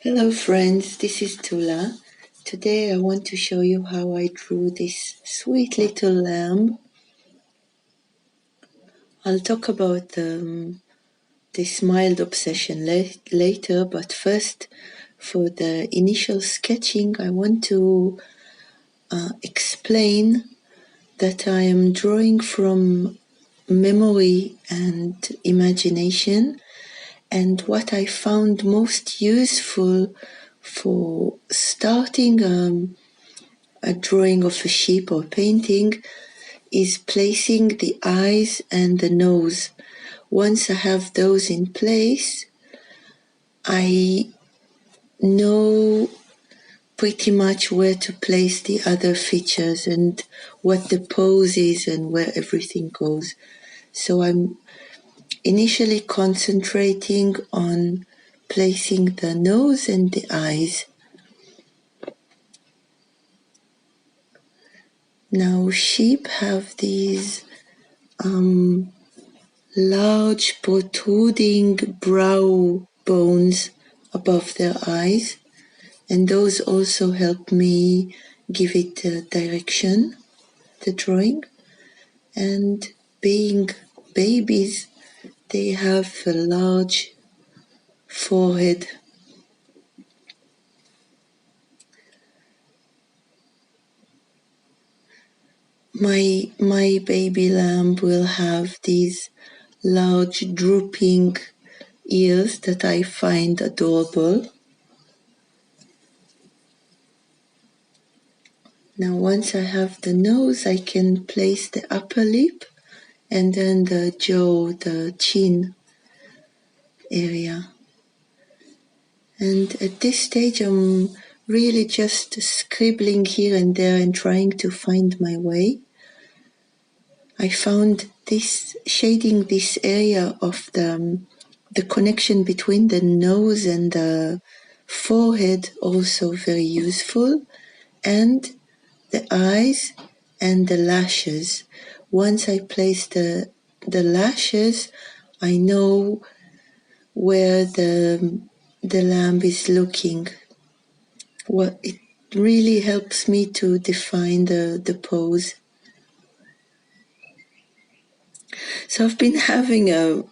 Hello friends, this is Tula. Today I want to show you how I drew this sweet little lamb. I'll talk about this mild obsession later, but first, for the initial sketching, I want to explain that I am drawing from memory and imagination, and what I found most useful for starting a drawing of a sheep or painting is placing the eyes and the nose. Once I have those in place, I know pretty much where to place the other features and what the pose is and where everything goes. So I'm initially concentrating on placing the nose and the eyes. Now, sheep have these large protruding brow bones above their eyes, and those also help me give it a direction, the drawing. And being babies, they have a large forehead. My baby lamb will have these large drooping ears that I find adorable. Now once I have the nose, I can place the upper lip and then the jaw, the chin area. And at this stage I'm really just scribbling here and there and trying to find my way. I found this shading this area of the connection between the nose and the forehead also very useful, and the eyes and the lashes. Once I place the lashes, I know where the lamb is looking. Well, it really helps me to define the pose. So I've been having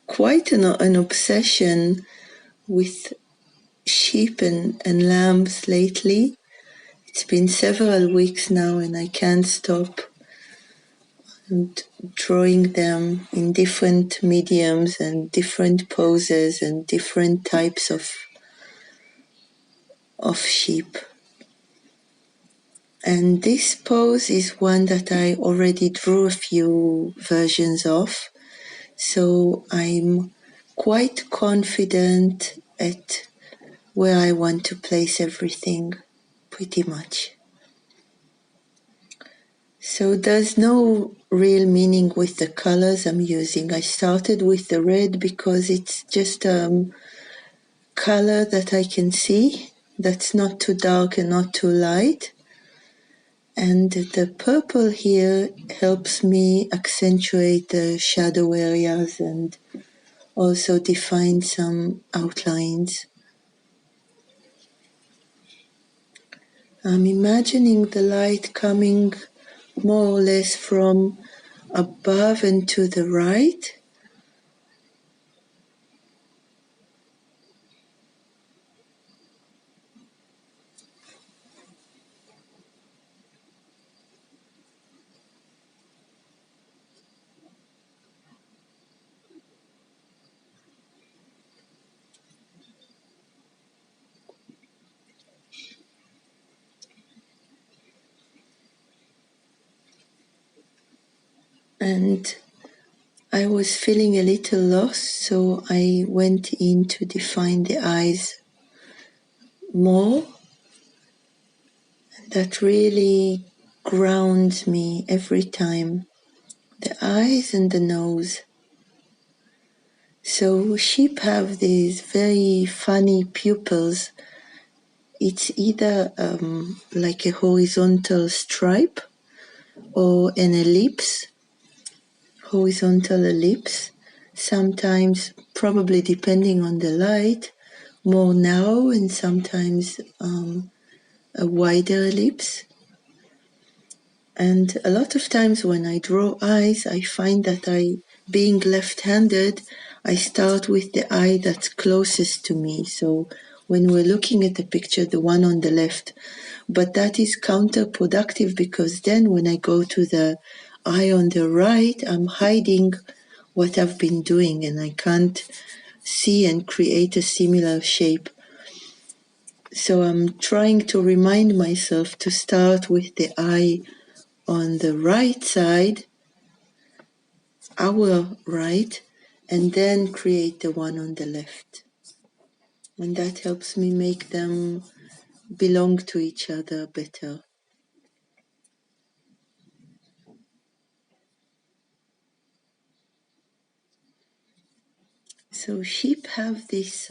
quite an obsession with sheep and lambs lately. It's been several weeks now and I can't stop drawing them in different mediums and different poses and different types of sheep. And this pose is one that I already drew a few versions of, so I'm quite confident at where I want to place everything, pretty much. So there's no real meaning with the colors I'm using. I started with the red because it's just a color that I can see, that's not too dark and not too light. And the purple here helps me accentuate the shadow areas and also define some outlines. I'm imagining the light coming more or less from above and to the right. And I was feeling a little lost, so I went in to define the eyes more. That really grounds me every time. The eyes and the nose. So sheep have these very funny pupils. It's either like a horizontal stripe or an ellipse, horizontal ellipse. Sometimes, probably depending on the light, more narrow and sometimes a wider ellipse. And a lot of times when I draw eyes, I find that being left-handed, I start with the eye that's closest to me. So when we're looking at the picture, the one on the left, but that is counterproductive because then when I go to the eye on the right, I'm hiding what I've been doing and I can't see and create a similar shape. So I'm trying to remind myself to start with the eye on the right side, our right, and then create the one on the left. And that helps me make them belong to each other better. So sheep have this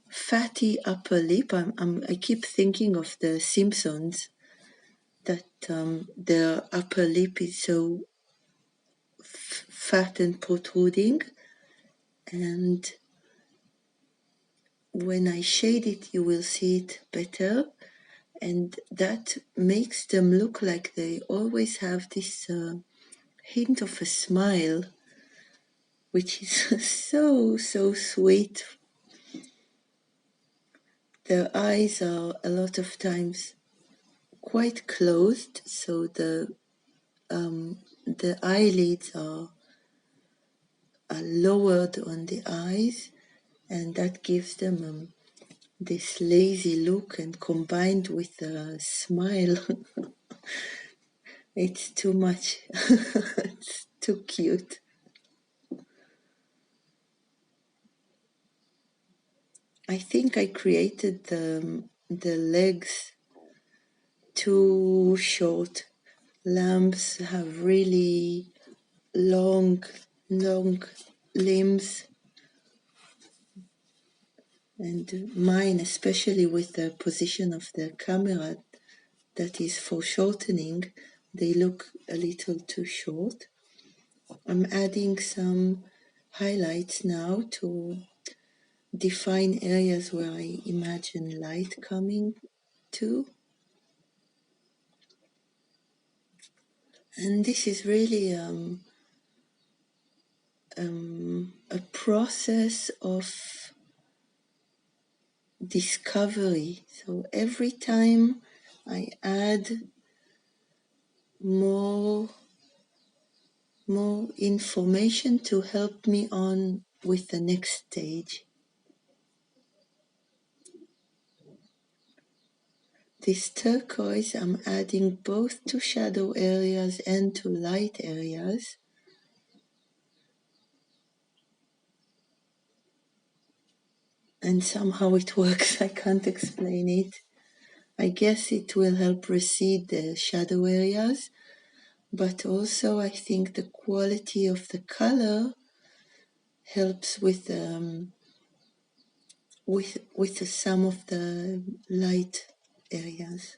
fatty upper lip. I keep thinking of the Simpsons, that their upper lip is so fat and protruding, and when I shade it you will see it better, and that makes them look like they always have this hint of a smile, which is so sweet. Their eyes are a lot of times quite closed, so the eyelids are lowered on the eyes, and that gives them this lazy look, and combined with a smile, it's too much. It's too cute. I think I created the legs too short. Lambs have really long limbs, and mine, especially with the position of the camera that is foreshortening, they look a little too short. I'm adding some highlights now to define areas where I imagine light coming to. And this is really a process of discovery. So every time I add more information to help me on with the next stage. This turquoise I'm adding both to shadow areas and to light areas. And somehow it works, I can't explain it. I guess it will help recede the shadow areas, but also I think the quality of the color helps with some of the light areas.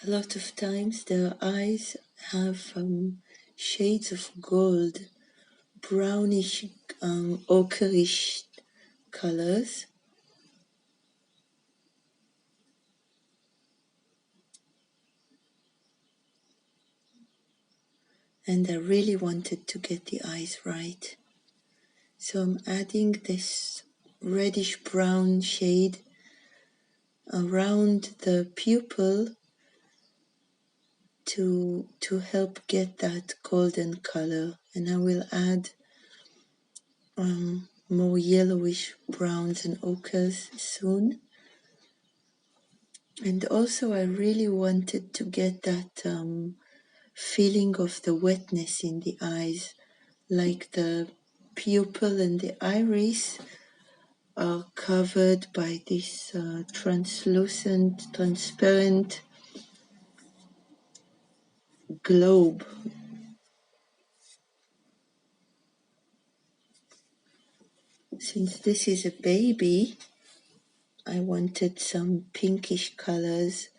A lot of times their eyes have shades of gold, brownish, ochreish colors. And I really wanted to get the eyes right. So I'm adding this reddish brown shade around the pupil to help get that golden color. And I will add more yellowish browns and ochres soon. And also I really wanted to get that feeling of the wetness in the eyes, like the pupil and the iris are covered by this translucent, transparent globe. Since this is a baby, I wanted some pinkish colors,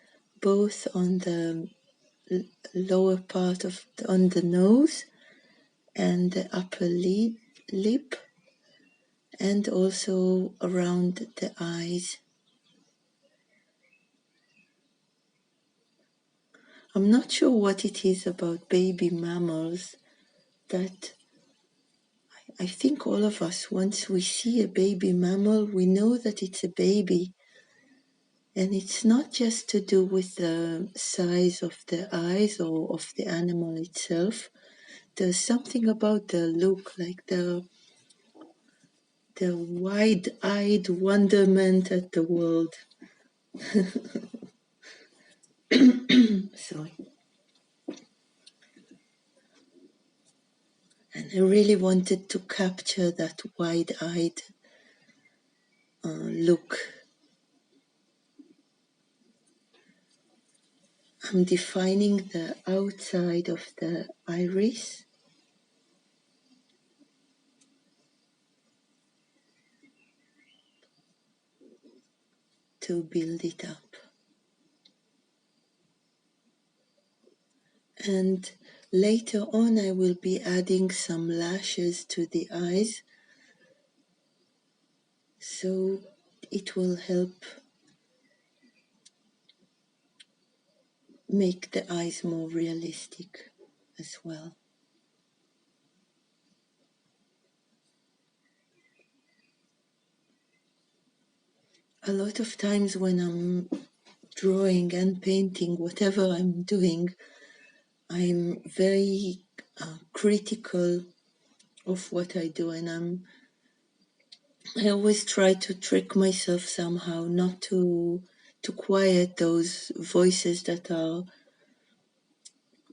both on the lower part on the nose and the upper lip, and also around the eyes. I'm not sure what it is about baby mammals that I think all of us, once we see a baby mammal, we know that it's a baby. And it's not just to do with the size of the eyes or of the animal itself. There's something about the look, like the wide-eyed wonderment at the world. Sorry. And I really wanted to capture that wide-eyed look. I'm defining the outside of the iris. To build it up. And later on I will be adding some lashes to the eyes, so it will help make the eyes more realistic as well. A lot of times when I'm drawing and painting, whatever I'm doing, I'm very critical of what I do, and I always try to trick myself somehow not to quiet those voices that are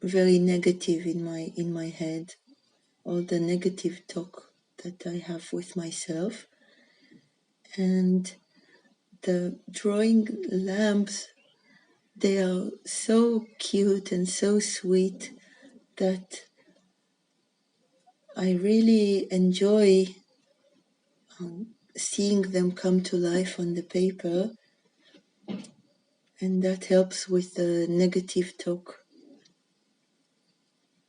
very negative in my head, all the negative talk that I have with myself. And the drawing lamps, they are so cute and so sweet that I really enjoy seeing them come to life on the paper, and that helps with the negative talk.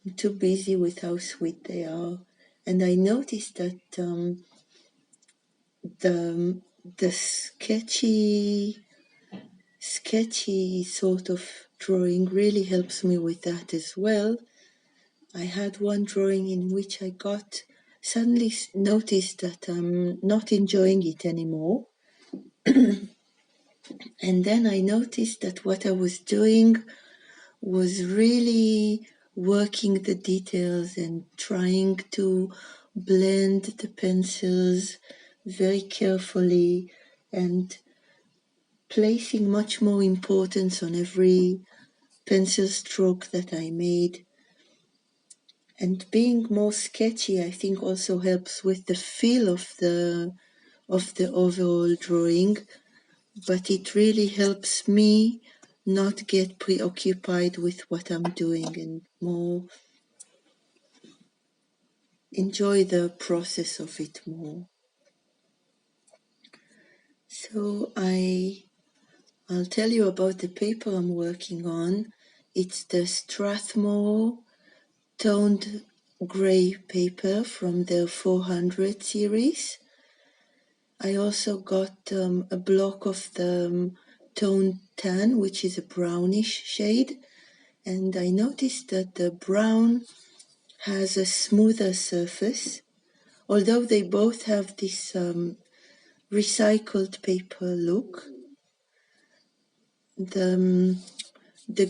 I'm too busy with how sweet they are. And I noticed that the sketchy sort of drawing really helps me with that as well. I had one drawing in which I suddenly noticed that I'm not enjoying it anymore. And then I noticed that what I was doing was really working the details and trying to blend the pencils very carefully and placing much more importance on every pencil stroke that I made. And being more sketchy, I think, also helps with the feel of the overall drawing, but it really helps me not get preoccupied with what I'm doing and more enjoy the process of it more. So I'll tell you about the paper I'm working on. It's the Strathmore Toned Gray paper from the 400 series. I also got a block of the toned tan, which is a brownish shade, and I noticed that the brown has a smoother surface, although they both have this recycled paper look. The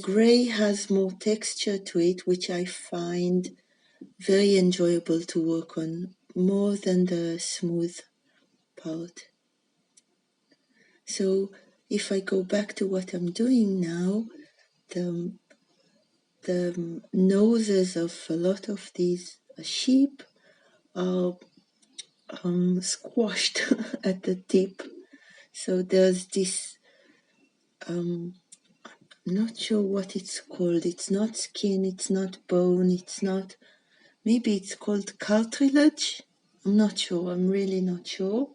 gray has more texture to it, which I find very enjoyable to work on, more than the smooth part. So if I go back to what I'm doing now, the noses of a lot of these sheep are squashed at the tip. So there's this, I'm not sure what it's called. It's not skin, it's not bone, maybe it's called cartilage. I'm not sure, I'm really not sure.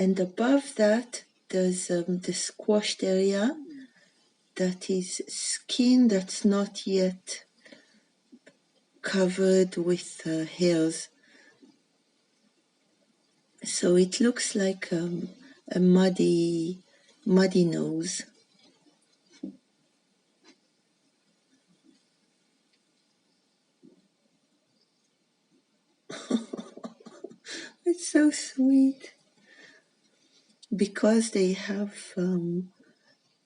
And above that, there's the squashed area that is skin that's not yet covered with hairs. So it looks like a muddy nose. It's so sweet. Because they have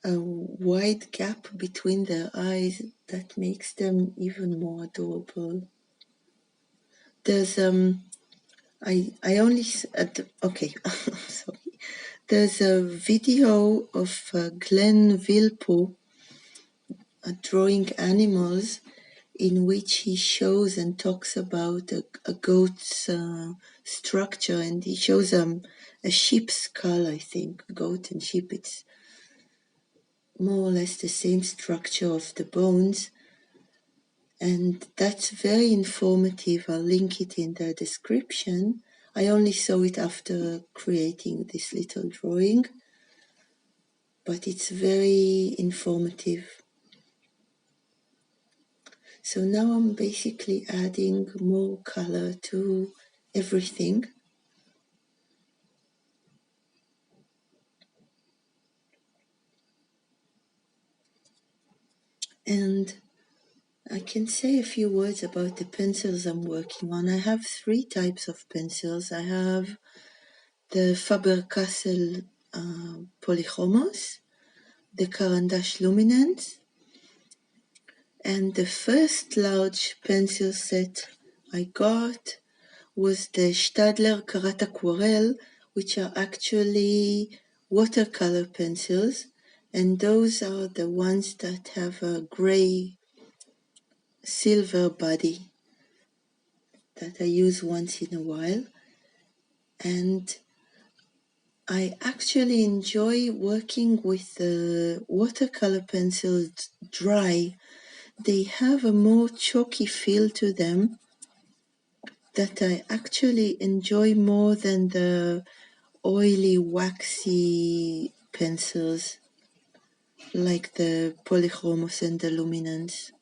a wide gap between their eyes that makes them even more adorable. There's I only okay sorry. There's a video of Glenn Vilpo drawing animals in which he shows and talks about a goat's structure, and he shows a sheep's skull, I think. Goat and sheep, it's more or less the same structure of the bones, and that's very informative. I'll link it in the description. I only saw it after creating this little drawing, but it's very informative. So now I'm basically adding more color to everything. And I can say a few words about the pencils I'm working on. I have 3 types of pencils. I have the Faber Castell Polychromos, the Caran D'ache Luminance, and the first large pencil set I got was the Staedtler Karat Aquarell, which are actually watercolor pencils, and those are the ones that have a gray silver body that I use once in a while. And I actually enjoy working with the watercolor pencils dry. They have a more chalky feel to them that I actually enjoy more than the oily, waxy pencils like the Polychromos and the Luminance.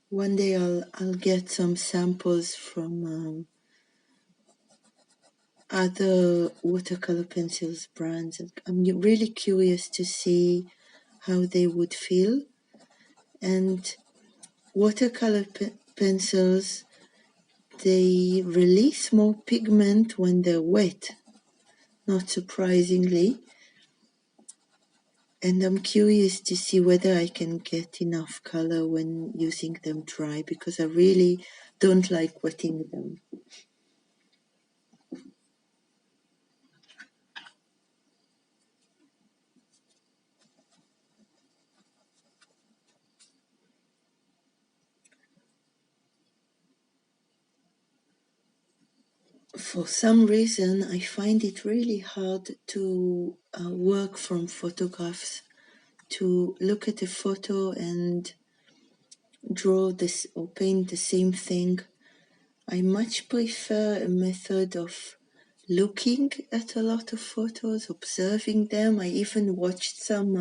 One day I'll get some samples from other watercolor pencils brands. I'm really curious to see how they would feel. And watercolor pencils, they release more pigment when they're wet, not surprisingly. And I'm curious to see whether I can get enough color when using them dry, because I really don't like wetting them. For some reason, I find it really hard to work from photographs, to look at a photo and draw this or paint the same thing. I much prefer a method of looking at a lot of photos, observing them. I even watched some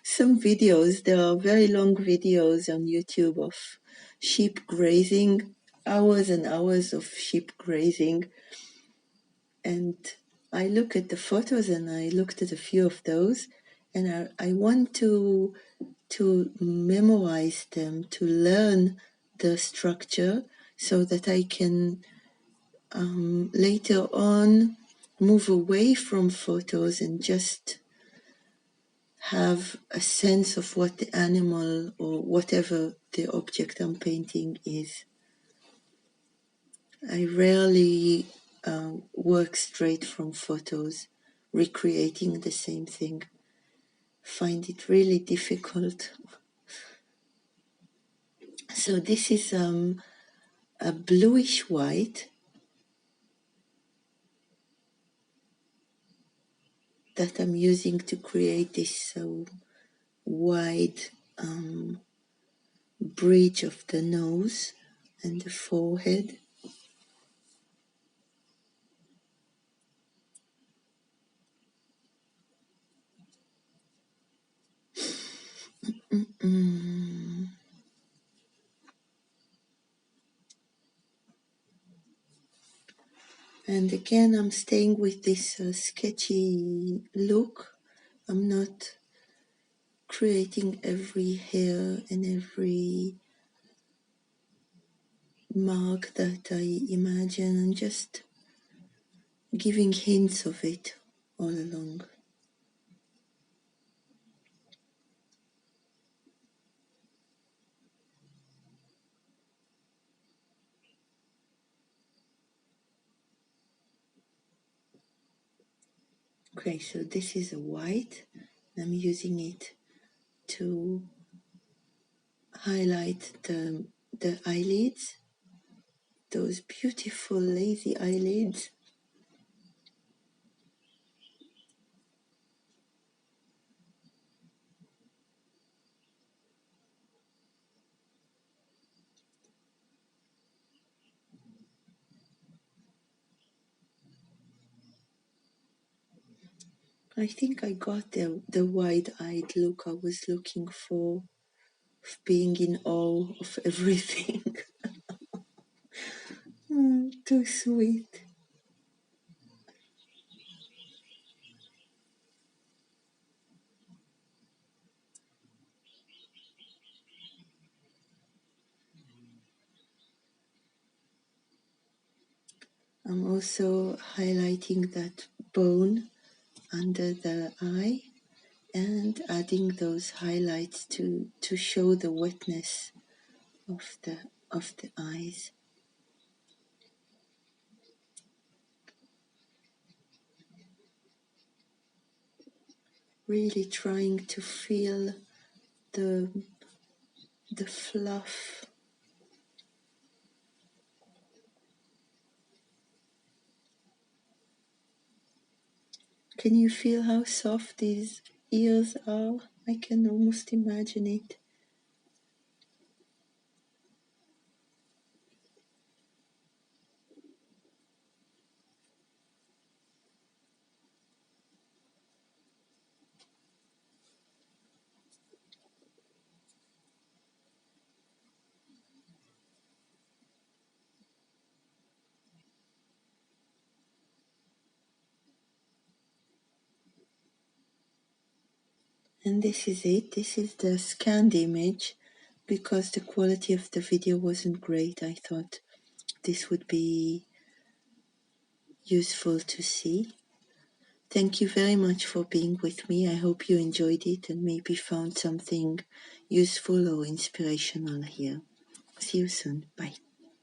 some videos. There are very long videos on YouTube of sheep grazing, hours and hours of sheep grazing. And I look at the photos, and I looked at a few of those, and I want to memorize them, to learn the structure so that I can later on move away from photos and just have a sense of what the animal or whatever the object I'm painting is. I rarely work straight from photos, recreating the same thing. Find it really difficult. So this is a bluish white that I'm using to create this wide bridge of the nose and the forehead. And again, I'm staying with this sketchy look. I'm not creating every hair and every mark that I imagine, and just giving hints of it all along. Okay, so this is a white. I'm using it to highlight the eyelids, those beautiful lazy eyelids. I think I got the wide-eyed look I was looking for, of being in awe of everything. Too sweet. I'm also highlighting that bone under the eye and adding those highlights to show the wetness of the eyes. Really trying to feel the fluff. Can you feel how soft these ears are? I can almost imagine it. And this is it. This is the scanned image. Because the quality of the video wasn't great, I thought this would be useful to see. Thank you very much for being with me. I hope you enjoyed it and maybe found something useful or inspirational here. See you soon. Bye.